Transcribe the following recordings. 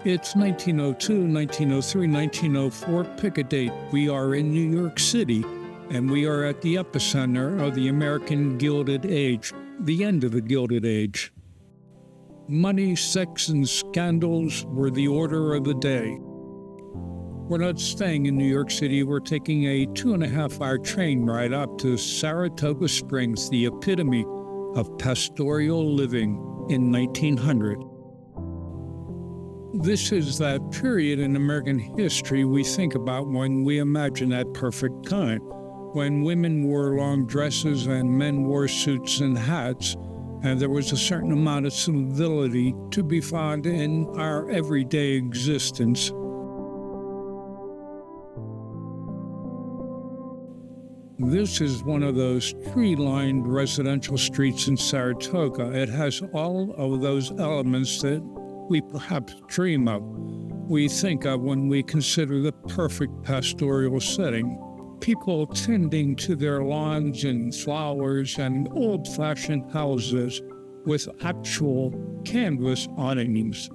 It's 1902, 1903, 1904, pick a date. We are in New York City, and we are at the epicenter of the American Gilded Age, the end of the Gilded Age. Money, sex, and scandals were the order of the day. We're not staying in New York City. We're taking a 2.5-hour train ride up to Saratoga Springs, the epitome of pastoral living in 1900. This is that period in American history we think about when we imagine that perfect time, when women wore long dresses and men wore suits and hats, and there was a certain amount of civility to be found in our everyday existence. This is one of those tree-lined residential streets in Saratoga. It has all of those elements that we perhaps dream of, we think of when we consider the perfect pastoral setting. People tending to their lawns and flowers and old-fashioned houses with actual canvas awnings.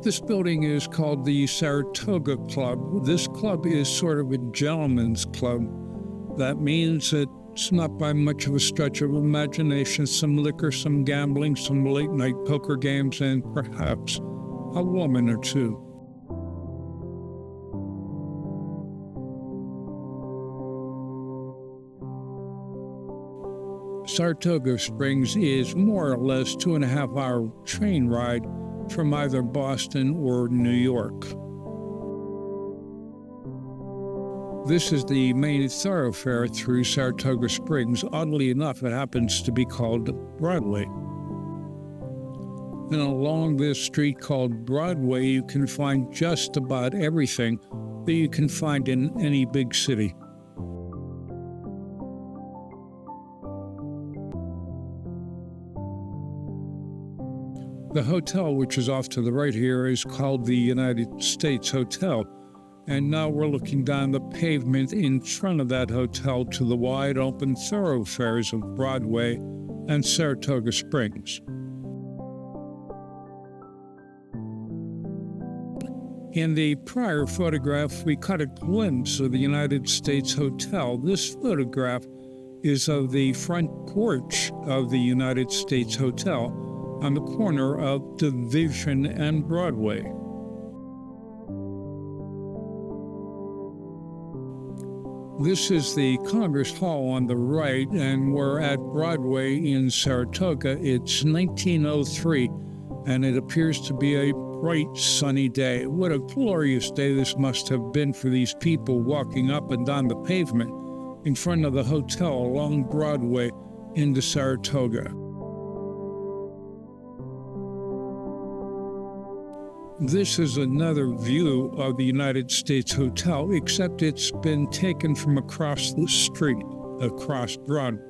This building is called the Saratoga Club. This club is sort of a gentleman's club. That means that it's not by much of a stretch of imagination, some liquor, some gambling, some late-night poker games, and perhaps a woman or two. Saratoga Springs is more or less 2.5-hour train ride from either Boston or New York. This is the main thoroughfare through Saratoga Springs. Oddly enough, it happens to be called Broadway. And along this street called Broadway, you can find just about everything that you can find in any big city. The hotel, which is off to the right here, is called the United States Hotel. And now we're looking down the pavement in front of that hotel to the wide open thoroughfares of Broadway and Saratoga Springs. In the prior photograph, we caught a glimpse of the United States Hotel. This photograph is of the front porch of the United States Hotel on the corner of Division and Broadway. This is the Congress Hall on the right, and we're at Broadway in Saratoga. It's 1903, and it appears to be a bright, sunny day. What a glorious day this must have been for these people walking up and down the pavement in front of the hotel along Broadway into Saratoga. This is another view of the United States Hotel, except it's been taken from across the street, across Broadway.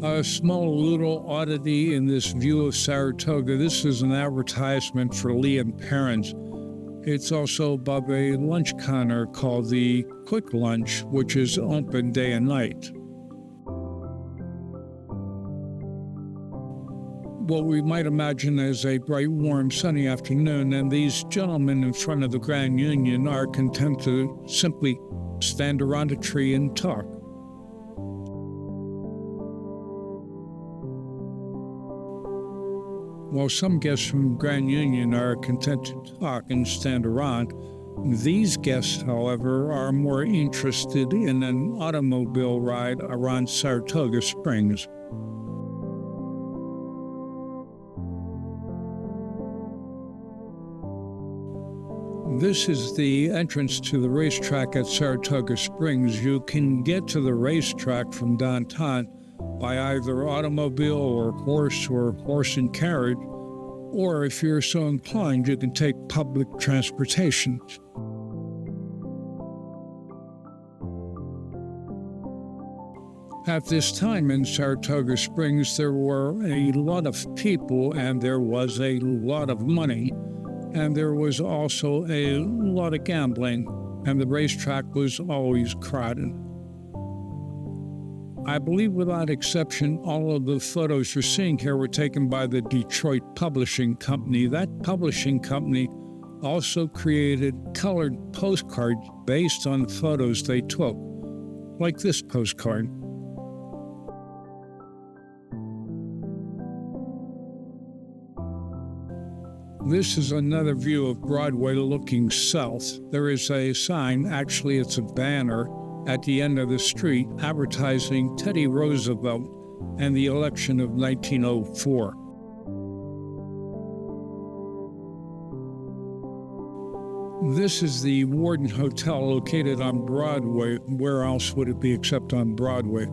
A small little oddity in this view of Saratoga. This is an advertisement for Lee & Perrins. It's also above a lunch counter called the Quick Lunch, which is open day and night. What we might imagine as a bright, warm, sunny afternoon, and these gentlemen in front of the Grand Union are content to simply stand around a tree and talk. While some guests from Grand Union are content to talk and stand around, these guests, however, are more interested in an automobile ride around Saratoga Springs. This is the entrance to the racetrack at Saratoga Springs. You can get to the racetrack from downtown by either automobile or horse and carriage, or if you're so inclined, you can take public transportation. At this time in Saratoga Springs, there were a lot of people and there was a lot of money. And there was also a lot of gambling, and the racetrack was always crowded. I believe without exception, all of the photos you're seeing here were taken by the Detroit Publishing Company. That publishing company also created colored postcards based on photos they took, like this postcard. This is another view of Broadway looking south. There is a sign, actually it's a banner, at the end of the street advertising Teddy Roosevelt and the election of 1904. This is the Warden Hotel located on Broadway. Where else would it be except on Broadway?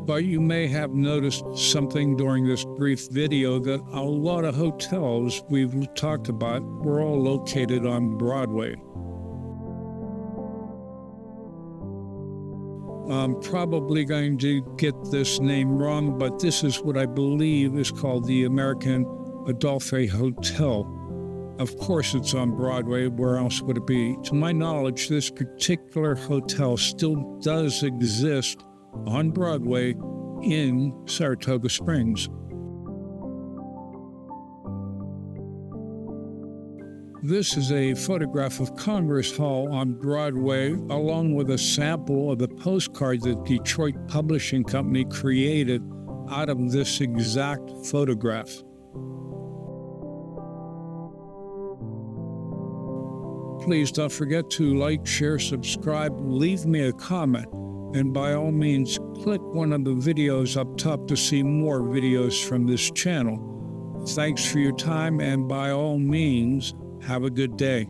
But you may have noticed something during this brief video that a lot of hotels we've talked about were all located on Broadway. I'm probably going to get this name wrong, but this is what I believe is called the American Adolphe Hotel. Of course, it's on Broadway. Where else would it be? To my knowledge, this particular hotel still does exist on Broadway in Saratoga Springs. This is a photograph of Congress Hall on Broadway, along with a sample of the postcard that Detroit Publishing Company created out of this exact photograph. Please don't forget to like, share, subscribe, leave me a comment, and by all means, click one of the videos up top to see more videos from this channel. Thanks for your time, and by all means, have a good day.